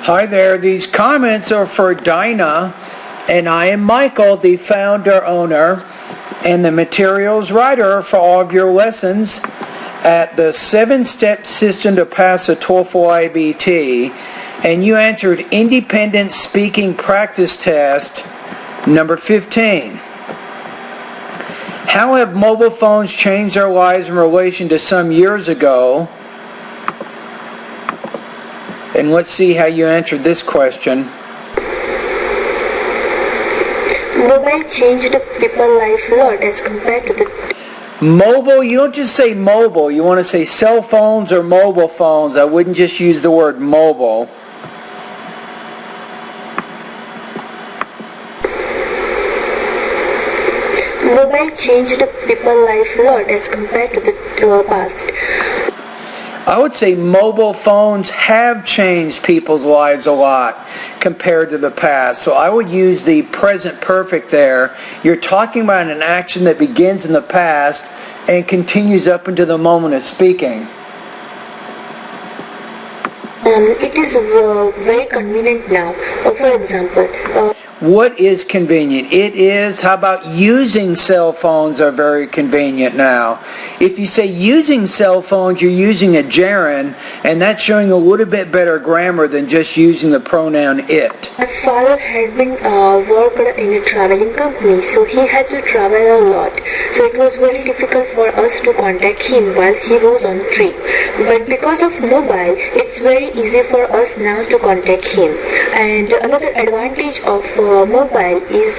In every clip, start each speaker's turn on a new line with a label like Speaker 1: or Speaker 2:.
Speaker 1: Hi there, these comments are for Dinah, and I am Michael, the founder, owner, and the materials writer for all of your lessons at the 7-step system to pass a TOEFL IBT, and you answered independent speaking practice test number 15. How have mobile phones changed our lives in relation to some years ago? And let's see how you answered this question.
Speaker 2: Mobile changed people's life a lot as compared to the...
Speaker 1: Mobile, you don't just say mobile. You want to say cell phones or mobile phones. I wouldn't just use the word mobile.
Speaker 2: Mobile changed people's life a lot as compared to the past.
Speaker 1: I would say mobile phones have changed people's lives a lot compared to the past. So I would use the present perfect there. You're talking about an action that begins in the past and continues up into the moment of speaking.
Speaker 2: It is very convenient now. For example...
Speaker 1: What is convenient? It is, how about using cell phones are very convenient now. If you say using cell phones, you're using a gerund, and that's showing a little bit better grammar than just using the pronoun it.
Speaker 2: My father had been worked in a traveling company, so he had to travel a lot. So it was very difficult for us to contact him while he was on trip. But because of mobile, it's very easy for us now to contact him. And another advantage of mobile is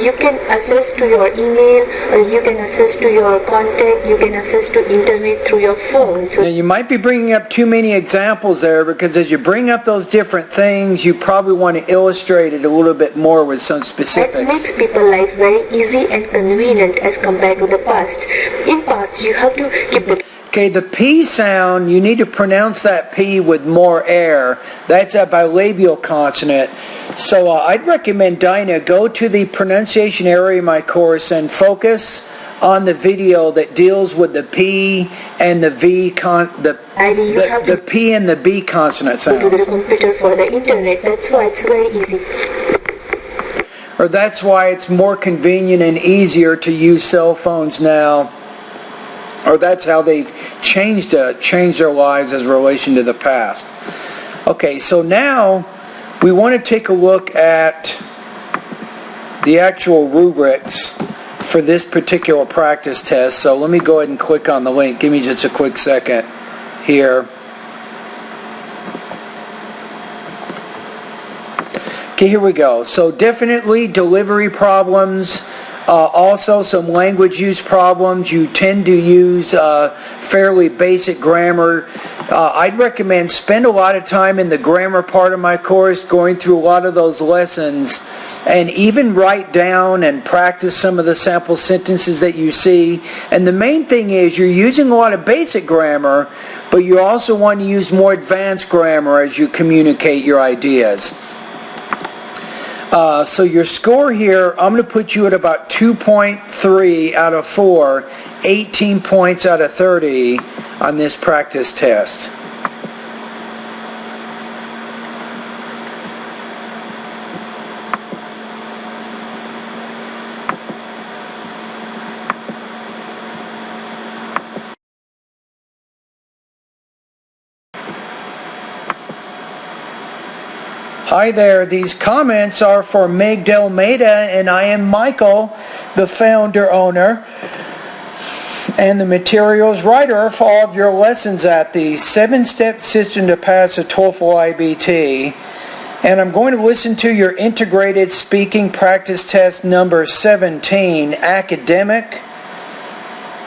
Speaker 2: you can access to your email, you can access to your contact, you can access to internet through your phone. So
Speaker 1: now you might be bringing up too many examples there, because as you bring up those different things, you probably want to illustrate it a little bit more with some specifics.
Speaker 2: That makes people's life very easy and convenient as compared to the past. In past, you have to keep the...
Speaker 1: Okay, the P sound, you need to pronounce that P with more air. That's a bilabial consonant. So I'd recommend Dinah go to the pronunciation area of my course and focus on the video that deals with the P and the V the P and the B consonant sounds.
Speaker 2: Go to the computer for the internet. That's why it's very easy.
Speaker 1: Or that's why it's more convenient and easier to use cell phones now. Or that's how they've changed their lives as relation to the past. Okay, so now we want to take a look at the actual rubrics for this particular practice test. So let me go ahead and click on the link. Give me just a quick second here. Okay, here we go. So definitely delivery problems. Also some language use problems. You tend to use fairly basic grammar. I'd recommend spend a lot of time in the grammar part of my course going through a lot of those lessons, and even write down and practice some of the sample sentences that you see. And the main thing is you're using a lot of basic grammar, but you also want to use more advanced grammar as you communicate your ideas. So your score here, I'm going to put you at about 2.3 out of 4, 18 points out of 30 on this practice test. Hi there, these comments are for Meg Delmeda, and I am Michael, the founder, owner, and the materials writer for all of your lessons at the 7-step system to pass a TOEFL IBT. And I'm going to listen to your integrated speaking practice test number 17, academic.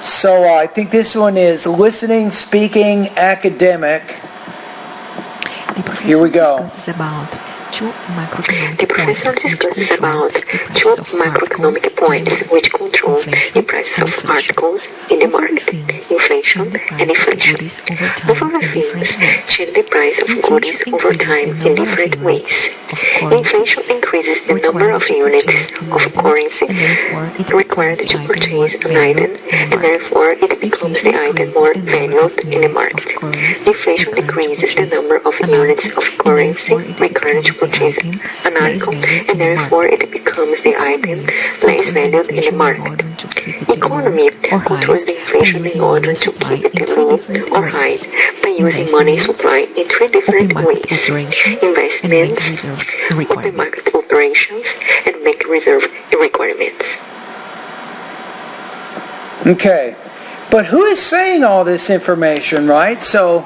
Speaker 1: So I think this one is listening, speaking, academic. Here we go.
Speaker 3: About
Speaker 2: The professor discusses about two macroeconomic points which control the prices of articles in the market, inflation and inflation. Both of the things change the price of goods over time in different ways. Inflation increases the number of units of currency required to purchase an item, and therefore it becomes the item more valued in the market. Inflation decreases the number of units of currency required to purchase an article, and therefore it becomes the item less valued in the market. Economy controls the inflation in order to keep it low or high by using money supply in three different ways: investments, open market operations, and bank reserve requirements.
Speaker 1: Okay, but who is saying all this information, right? So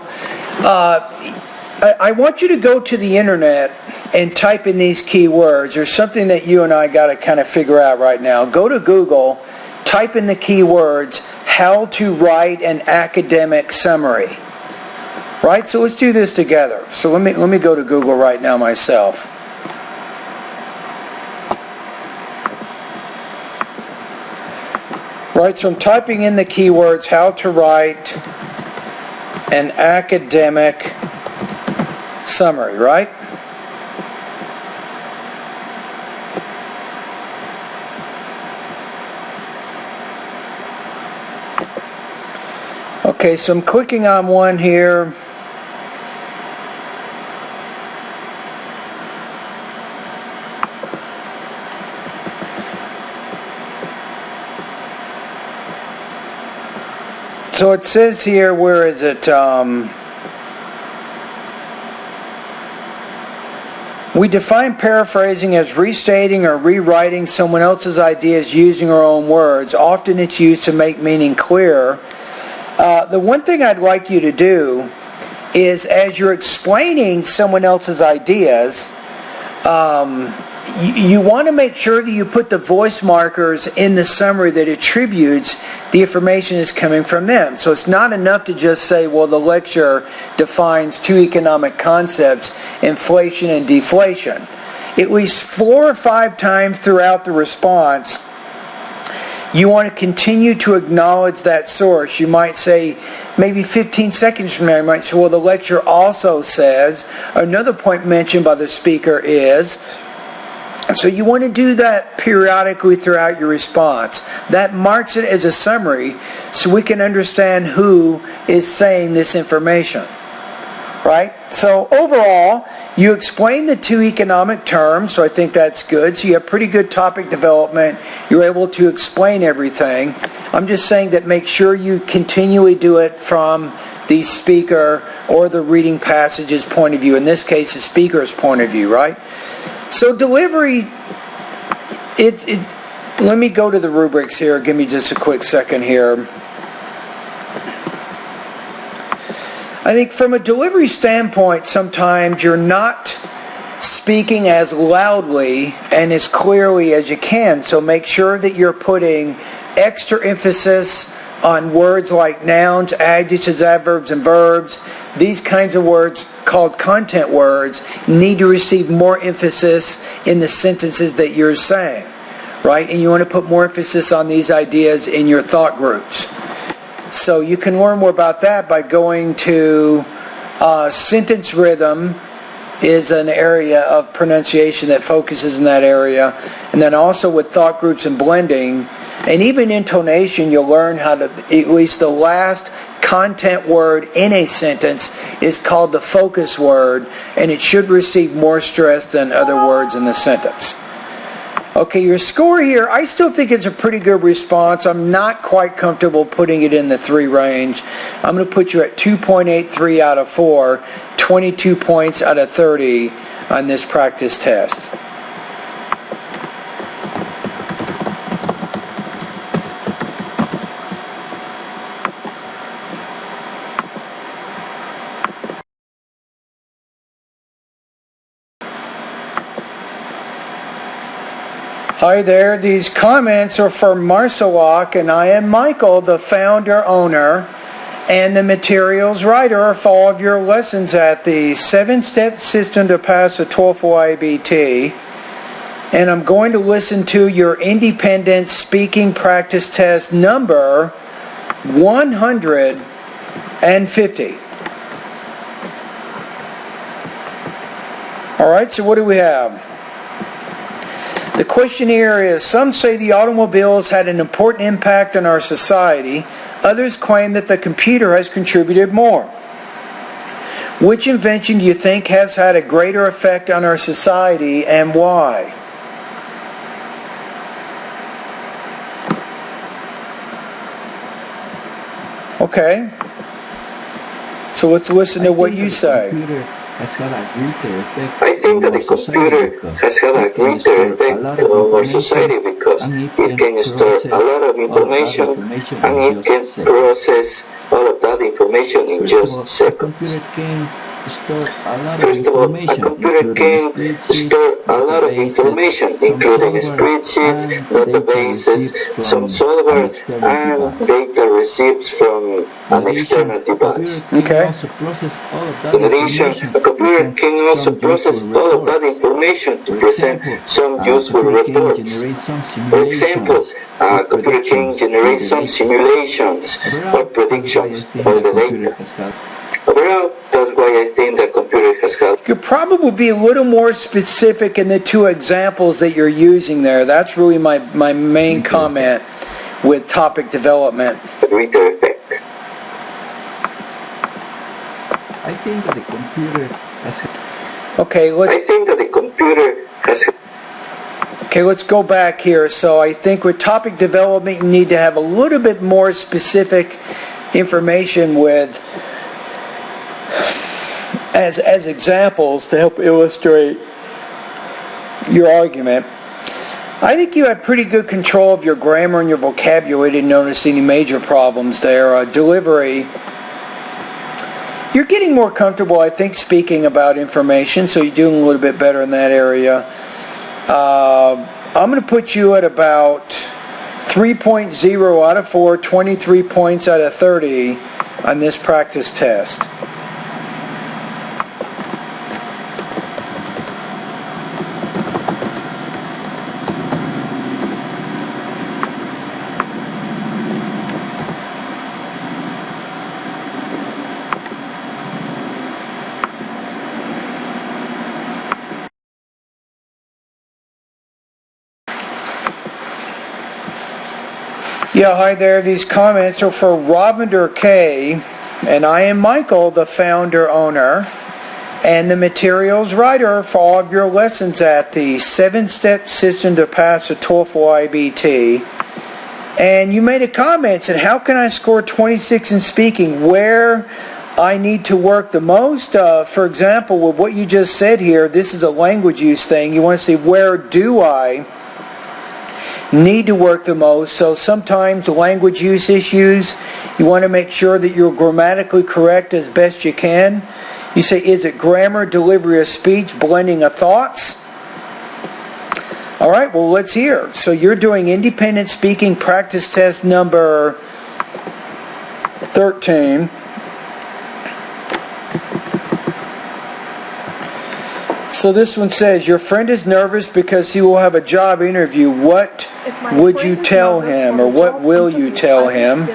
Speaker 1: I want you to go to the internet and type in these keywords. There's something that you and I got to kind of figure out right now. Go to Google, type in the keywords, how to write an academic summary. Right? So let's do this together. So let me go to Google right now myself. Right, so I'm typing in the keywords, how to write an academic summary, right? Okay, so I'm clicking on one here. So it says here, where is it? We define paraphrasing as restating or rewriting someone else's ideas using our own words. Often it's used to make meaning clearer. The one thing I'd like you to do is, as you're explaining someone else's ideas, you want to make sure that you put the voice markers in the summary that attributes the information is coming from them. So it's not enough to just say, well, the lecture defines two economic concepts, inflation and deflation. At least 4 or 5 times throughout the response, you want to continue to acknowledge that source. You might say, maybe 15 seconds from now, you might say, well, the lecture also says, another point mentioned by the speaker is. So you want to do that periodically throughout your response. That marks it as a summary so we can understand who is saying this information. Right? So overall, you explain the two economic terms, so I think that's good. So you have pretty good topic development. You're able to explain everything. I'm just saying that make sure you continually do it from the speaker or the reading passage's point of view. In this case, the speaker's point of view, right? So delivery, let me go to the rubrics here. Give me just a quick second here. I think from a delivery standpoint, sometimes you're not speaking as loudly and as clearly as you can. So make sure that you're putting extra emphasis on words like nouns, adjectives, adverbs, and verbs. These kinds of words, called content words, need to receive more emphasis in the sentences that you're saying, right? And you want to put more emphasis on these ideas in your thought groups. So you can learn more about that by going to sentence rhythm is an area of pronunciation that focuses in that area. And then also with thought groups and blending, and even intonation, you'll learn how to, at least the last content word in a sentence is called the focus word, and it should receive more stress than other words in the sentence. Okay, your score here, I still think it's a pretty good response. I'm not quite comfortable putting it in the 3 range. I'm going to put you at 2.83 out of 4, 22 points out of 30 on this practice test. Hi there, these comments are from Marcelak, and I am Michael, the founder, owner, and the materials writer for all of your lessons at the 7-step system to pass the TOEFL IBT. And I'm going to listen to your independent speaking practice test number 150. All right, so what do we have? The question here is, some say the automobile has had an important impact on our society. Others claim that the computer has contributed more. Which invention do you think has had a greater effect on our society and why? Okay. So let's listen to what you say.
Speaker 3: I think that the computer has had a greater effect on our society because it can store a lot of information and it can process all of that information in just seconds. First of all, a computer can store a lot of information, including spreadsheets, databases, some software, and data received from an external device.
Speaker 1: Okay.
Speaker 3: In addition, a computer can also process all of that information to present some useful reports. For example, a computer can generate some simulations or predictions of the data. Overall, that's why I think the computer has helped.
Speaker 1: You could probably be a little more specific in the two examples that you're using there. That's really my main comment with topic development.
Speaker 3: A greater effect.
Speaker 4: I think that the computer has...
Speaker 1: Okay, let's go back here. So I think with topic development, you need to have a little bit more specific information with as examples to help illustrate your argument. I think you have pretty good control of your grammar and your vocabulary. Didn't notice any major problems there. Delivery, you're getting more comfortable, I think, speaking about information, so you're doing a little bit better in that area. I'm going to put you at about 3.0 out of 4, 23 points out of 30 on this practice test. Yeah, hi there. These comments are for Ravinder K. And I am Michael, the founder, owner, and the materials writer for all of your lessons at the 7-step system to pass the TOEFL IBT. And you made a comment, said, how can I score 26 in speaking? Where I need to work the most? For example, with what you just said here, this is a language use thing. You want to say, where do I need to work the most? So sometimes language use issues, you want to make sure that you're grammatically correct as best you can. You say, is it grammar, delivery of speech, blending of thoughts? All right, well, let's hear. So you're doing independent speaking practice test number 13. So this one says, your friend is nervous because he will have a job interview. What would you tell him, or what will you tell him?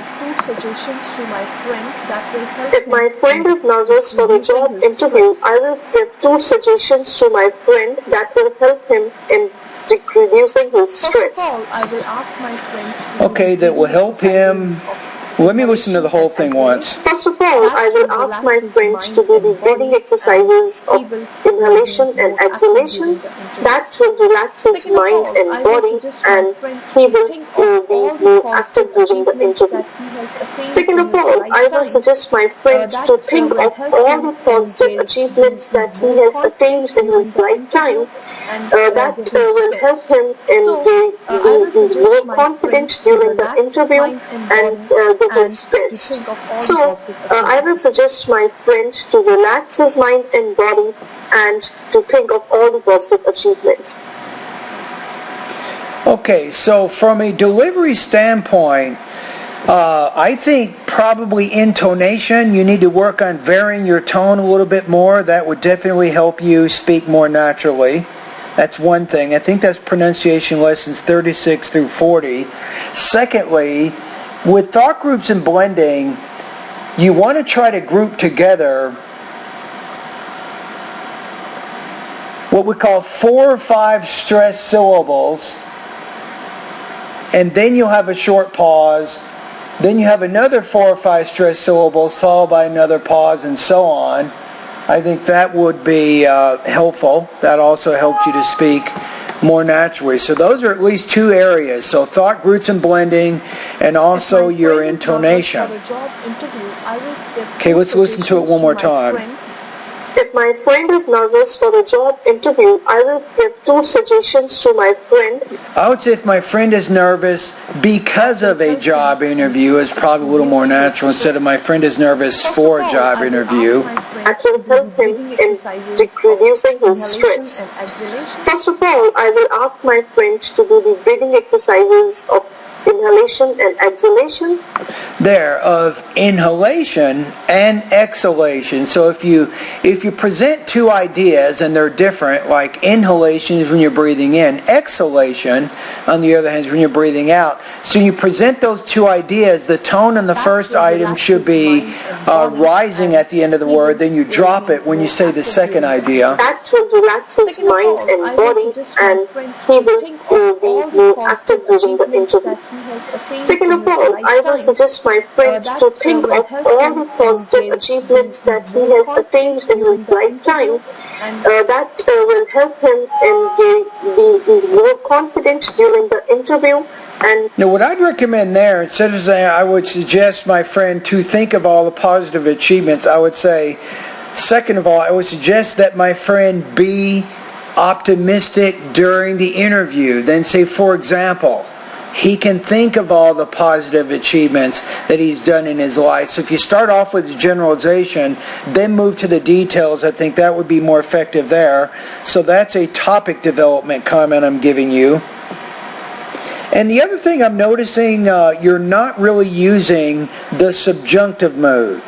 Speaker 2: If my friend is nervous for the job interview, I will give 2 suggestions to my friend that will help him in reducing his stress.
Speaker 1: Okay, that will help him. Let me listen to the whole thing once.
Speaker 2: First of all, I will ask my friend to do the breathing exercises of inhalation and exhalation. That will relax his mind and body, and he will be more active during the interview. Second of all, I will suggest my friend to think of all the positive achievements that he has attained in his lifetime. That will help him in being more confident during the interview and with his best. So, I will suggest my friend to relax his mind and body and to think of all the positive achievements.
Speaker 1: Okay, so from a delivery standpoint, I think probably intonation. You need to work on varying your tone a little bit more. That would definitely help you speak more naturally. That's one thing. I think that's pronunciation lessons 36 through 40. Secondly, with thought groups and blending, you want to try to group together what we call 4 or 5 stressed syllables, and then you'll have a short pause. Then you have another 4 or 5 stressed syllables followed by another pause, and so on. I think that would be helpful. That also helps you to speak more naturally. So those are at least 2 areas. So thought groups and blending, and also your intonation. Okay, let's listen to it one more time.
Speaker 5: If my friend is nervous for a job interview, I will give 2 suggestions to my friend.
Speaker 1: I would say if my friend is nervous because of a job interview is probably a little more natural instead of my friend is nervous for a job interview.
Speaker 5: That will help him in reducing his stress. First of all, I will ask my friend to do the breathing exercises of inhalation and exhalation.
Speaker 1: There, of inhalation and exhalation. So if you present 2 ideas and they're different, like inhalation is when you're breathing in, exhalation on the other hand is when you're breathing out. So you present those 2 ideas, the tone on the first item should be rising at the end of the word, then you drop it when you say the second idea.
Speaker 5: That will relax his mind and body, and he will be more active during the interview. Second of all, I will suggest my friend to think of all the positive achievements that he has attained in his lifetime. That will help him in being more confident during the interview. And
Speaker 1: now, what I'd recommend there, instead of saying I would suggest my friend to think of all the positive achievements, I would say, second of all, I would suggest that my friend be optimistic during the interview. Then say, for example, he can think of all the positive achievements that he's done in his life. So if you start off with the generalization, then move to the details, I think that would be more effective there. So that's a topic development comment I'm giving you. And the other thing I'm noticing, you're not really using the subjunctive mood.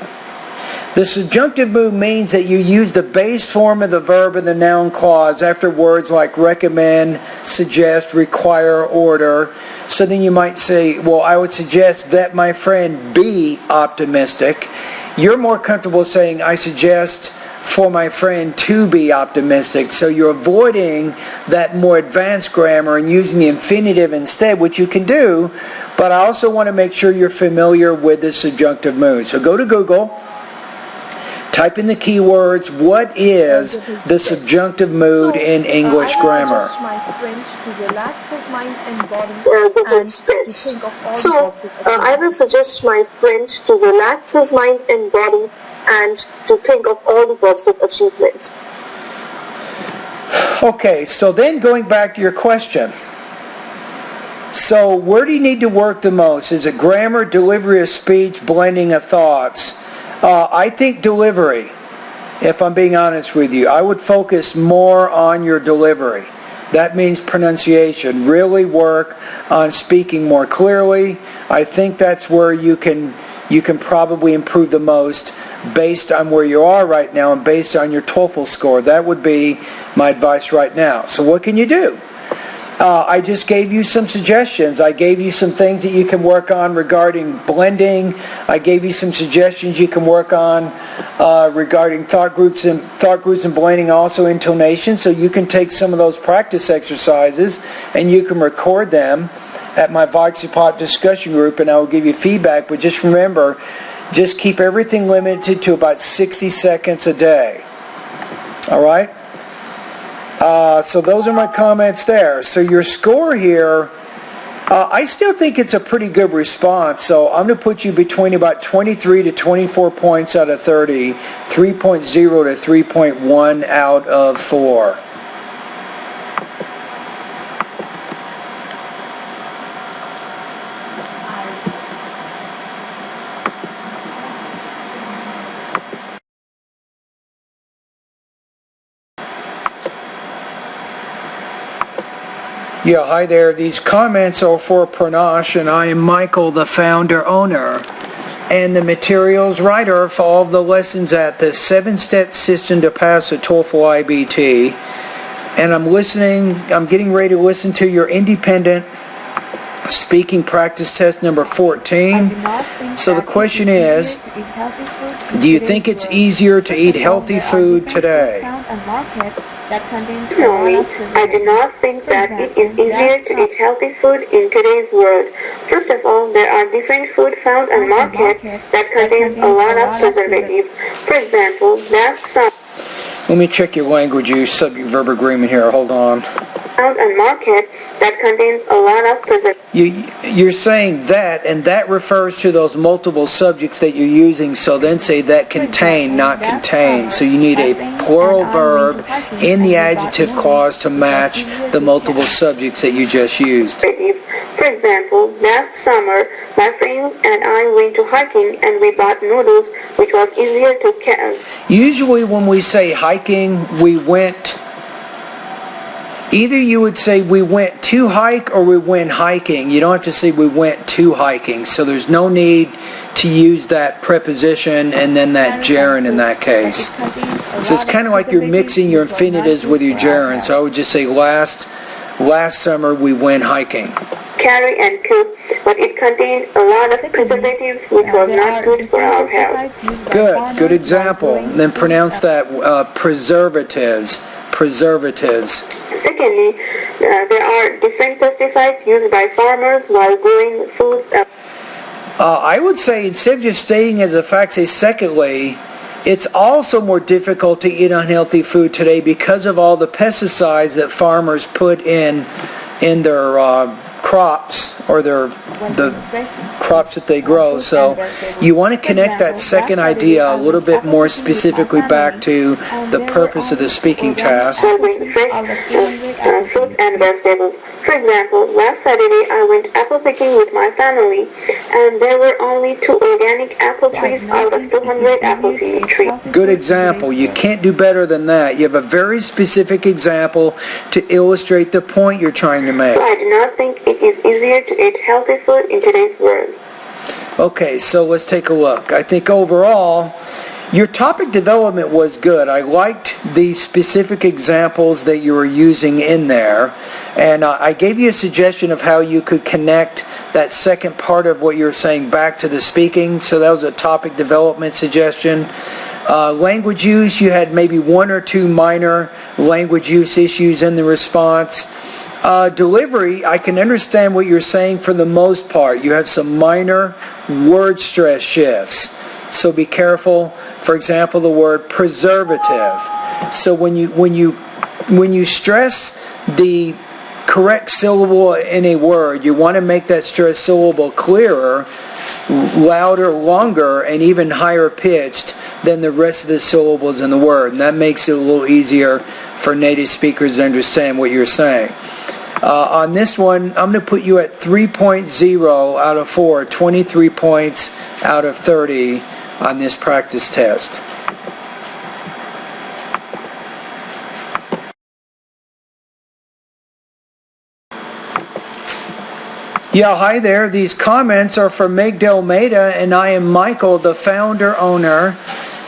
Speaker 1: The subjunctive mood means that you use the base form of the verb in the noun clause after words like recommend, suggest, require, order. So then you might say, well, I would suggest that my friend be optimistic. You're more comfortable saying, I suggest for my friend to be optimistic. So you're avoiding that more advanced grammar and using the infinitive instead, which you can do, but I also want to make sure you're familiar with the subjunctive mood. So go to Google, type in the keywords, what is the subjunctive mood in English grammar?
Speaker 5: I will suggest my friend to relax his mind and body and to think of all the positive achievements.
Speaker 1: Okay, so then going back to your question. So where do you need to work the most? Is it grammar, delivery of speech, blending of thoughts? I think delivery, if I'm being honest with you. I would focus more on your delivery. That means pronunciation. Really work on speaking more clearly. I think that's where you can probably improve the most based on where you are right now and based on your TOEFL score. That would be my advice right now. So what can you do? I just gave you some suggestions. I gave you some things that you can work on regarding blending. I gave you some suggestions you can work on regarding thought groups and blending, also intonation. So you can take some of those practice exercises and you can record them at my Voxipot discussion group, and I will give you feedback. But just remember, just keep everything limited to about 60 seconds a day. All right? So those are my comments there. So your score here, I still think it's a pretty good response. So I'm going to put you between about 23 to 24 points out of 30, 3.0 to 3.1 out of 4. Yeah, hi there. These comments are for Pranash, and I am Michael, the founder owner, and the materials writer for all of the lessons at the 7-step system to pass the TOEFL IBT. And I'm getting ready to listen to your independent speaking practice test number 14. So the question is, do you think it's easier to eat healthy food today?
Speaker 2: Personally, I do not think that it is easier to eat healthy food in today's world. First of all, there are different food found on market that contains a lot of preservatives. For example, there are some
Speaker 1: Let me check your language use subject-verb agreement here. Hold on.
Speaker 2: found on market that contains a lot of preservatives.
Speaker 1: You're saying that, and that refers to those multiple subjects that you're using, so then say that contain, not contain. So you need a plural verb in the adjective clause to match the multiple subjects that you just used.
Speaker 2: For example, last summer, my friends and I went to hiking and we bought noodles, which was easier to carry.
Speaker 1: Usually when we say hiking, we went... Either you would say we went to hike or we went hiking. You don't have to say we went to hiking. So there's no need to use that preposition and then that gerund in that case. So it's kind of like you're mixing your infinitives with your gerund. So I would just say last summer we went hiking.
Speaker 2: Carry and cook, but it contained a lot of preservatives, which was not good for our health.
Speaker 1: Good example. And then pronounce that preservatives.
Speaker 2: Secondly, there are different pesticides used by farmers while growing food.
Speaker 1: I would say instead of just stating as a fact, say secondly, it's also more difficult to eat unhealthy food today because of all the pesticides that farmers put in their crops or the crops that they grow. So you want to connect that second idea a little bit more specifically back to the purpose of the speaking task.
Speaker 2: Fruits and vegetables. For example, last Saturday I went apple picking with my family, and there were only 2 organic apple trees out of 200 apple trees.
Speaker 1: Good example. You can't do better than that. You have a very specific example to illustrate the point you're trying to make.
Speaker 2: So I do not think it is easier to eat healthy food in today's world.
Speaker 1: Okay, so let's take a look. I think overall, your topic development was good. I liked the specific examples that you were using in there. And I gave you a suggestion of how you could connect that second part of what you're saying back to the speaking. So that was a topic development suggestion. Language use, you had maybe 1 or 2 minor language use issues in the response. Delivery, I can understand what you're saying for the most part. You have some minor word stress shifts. So be careful. For example, the word preservative. So when you stress the correct syllable in a word, you want to make that stressed syllable clearer, louder, longer, and even higher pitched than the rest of the syllables in the word. And that makes it a little easier for native speakers to understand what you're saying. On this one, I'm going to put you at 3.0 out of 4, 23 points out of 30 on this practice test. Yeah, hi there. These comments are from Meg Delmeda, and I am Michael, the founder, owner,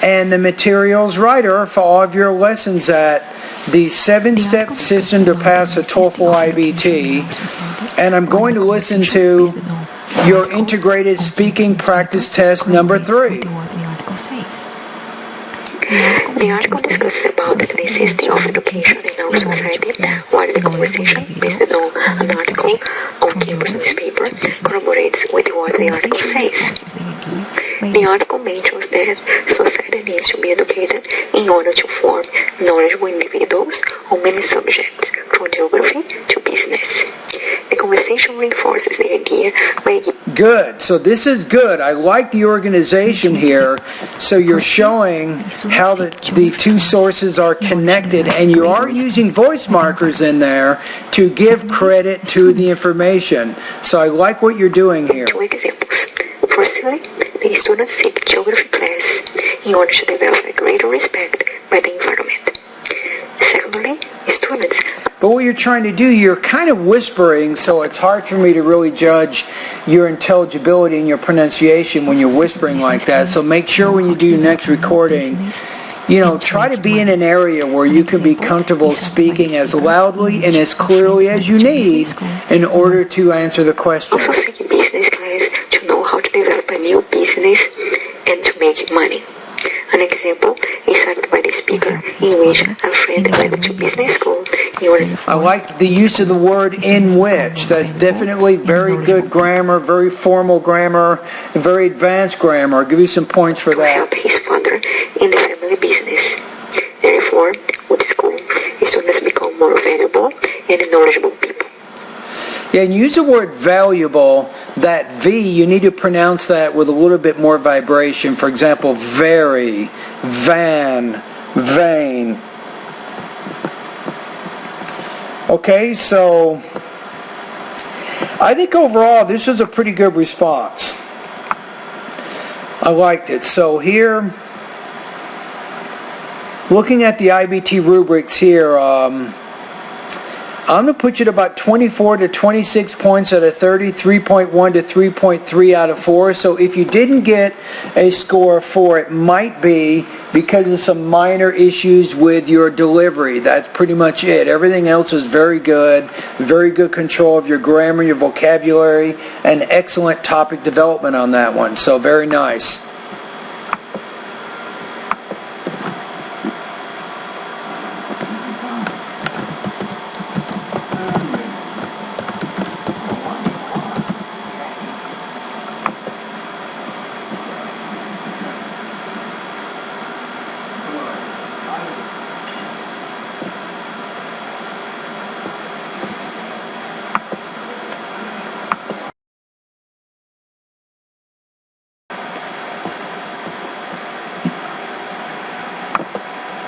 Speaker 1: and the materials writer for all of your lessons at the 7-step system to pass a TOEFL IBT. And I'm going to listen to your integrated speaking practice test number 3.
Speaker 2: The article discusses about the necessity of education in our society, while the conversation, based on an article on campus newspaper, corroborates with what the article says. The article mentions that society needs to be educated in order to form knowledgeable individuals on many subjects, from geography to business. The conversation reinforces the idea by...
Speaker 1: Good. So this is good. I like the organization here. So you're showing how the 2 sources are connected, and you are using voice markers in there to give credit to the information. So I like what you're doing here.
Speaker 2: 2 examples. Firstly, the students seek geography class in order to develop a greater respect by the environment. Secondly, students
Speaker 1: But what you're trying to do, you're kind of whispering, so it's hard for me to really judge your intelligibility and your pronunciation when you're whispering like that. So make sure when you do your next recording, try to be in an area where you can be comfortable speaking as loudly and as clearly as you need in order to answer the question.
Speaker 2: Also seeking business class to know how to develop a new business and to make money. An example is cited by the speaker in which a friend went to business school.
Speaker 1: I like the use of the word "in which." That's definitely very good grammar, very formal grammar, very advanced grammar. I'll give you some points for that.
Speaker 2: Help his father in the family business. Therefore, with school, students become more valuable and knowledgeable people.
Speaker 1: Yeah, and use the word valuable. That V, you need to pronounce that with a little bit more vibration. For example, very, van, vain. Okay, so I think overall this is a pretty good response. I liked it. So here, looking at the IBT rubrics here, I'm going to put you at about 24 to 26 points out of 30, 3.1 to 3.3 out of 4. So if you didn't get a score of 4, it might be because of some minor issues with your delivery. That's pretty much it. Everything else is very good control of your grammar, your vocabulary, and excellent topic development on that one. So very nice.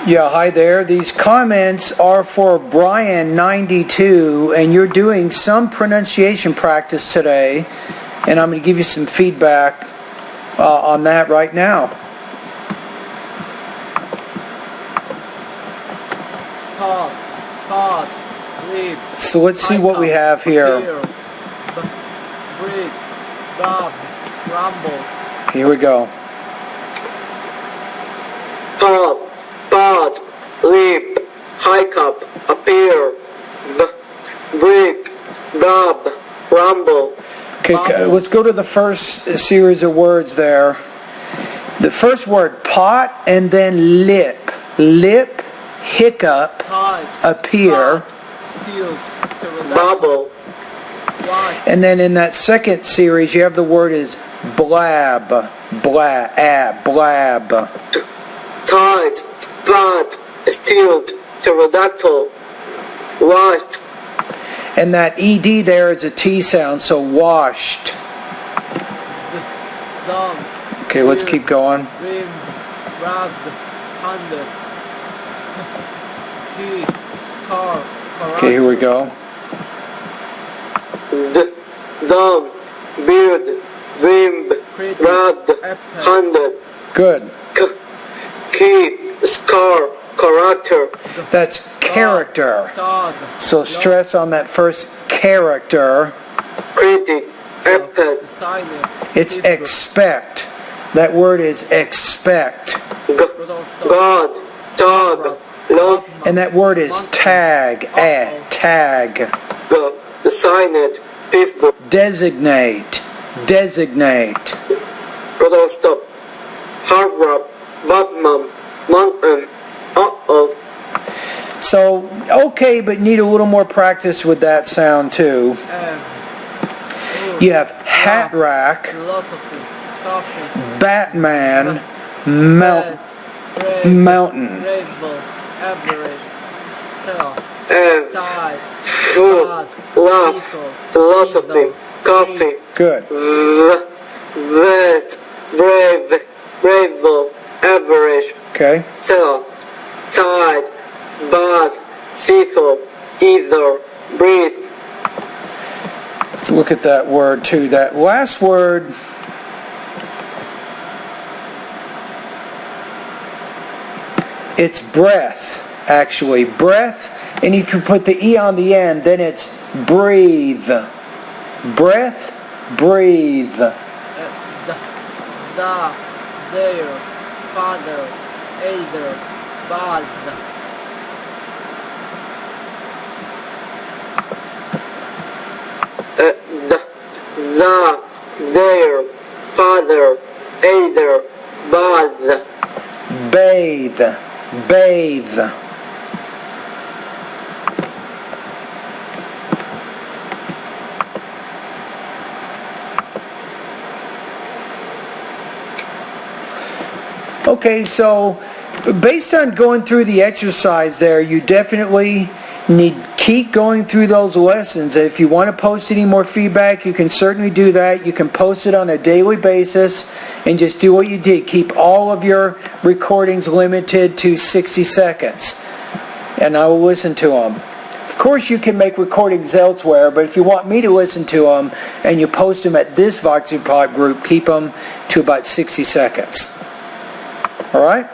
Speaker 1: Yeah, hi there. These comments are for Brian92, and you're doing some pronunciation practice today, and I'm going to give you some feedback on that right now. So let's see what we have here. Here we go.
Speaker 3: Leap, hike up, appear, break, bob, rumble.
Speaker 1: Okay, let's go to the first series of words there. The first word, pot, and then lip. Lip, hiccup, appear,
Speaker 3: bubble.
Speaker 1: And then in that second series, you have the word is blab, blab.
Speaker 3: Tight, flat, stilled, pterodactyl, washed.
Speaker 1: And that ED there is a T sound, so washed. Okay, let's keep going. Okay, here we go.
Speaker 3: Dumb, beard, wimb, rubbed, handed.
Speaker 1: Good.
Speaker 3: Key, scar, character.
Speaker 1: That's character. So stress on that first character.
Speaker 3: Critic, epithet.
Speaker 1: It's expect. That word is expect.
Speaker 3: God, dog, love.
Speaker 1: And that word is tag. Tag.
Speaker 3: The signage, Facebook.
Speaker 1: Designate.
Speaker 3: Brother, stop. Harvard, Batman, Mountain.
Speaker 1: So, okay, but need a little more practice with that sound too. You have hat rack, Batman, mountain.
Speaker 3: Food, laugh, philosophy, coffee.
Speaker 1: Good.
Speaker 3: Vest, brave, bravable, average.
Speaker 1: Okay.
Speaker 3: Tell, tide, bad, seesaw, either, breathe.
Speaker 1: Let's look at that word too. That last word, it's breath, actually. Breath And if you put the E on the end, then it's breathe. Breath, breathe.
Speaker 6: The, their, father, elder, bald. The, their, father, elder, bald.
Speaker 1: Bathe, bathe. Okay, so based on going through the exercise there, you definitely need keep going through those lessons. If you want to post any more feedback, you can certainly do that. You can post it on a daily basis and just do what you did. Keep all of your recordings limited to 60 seconds. And I will listen to them. Of course, you can make recordings elsewhere, but if you want me to listen to them and you post them at this Voxipod group, keep them to about 60 seconds. All right?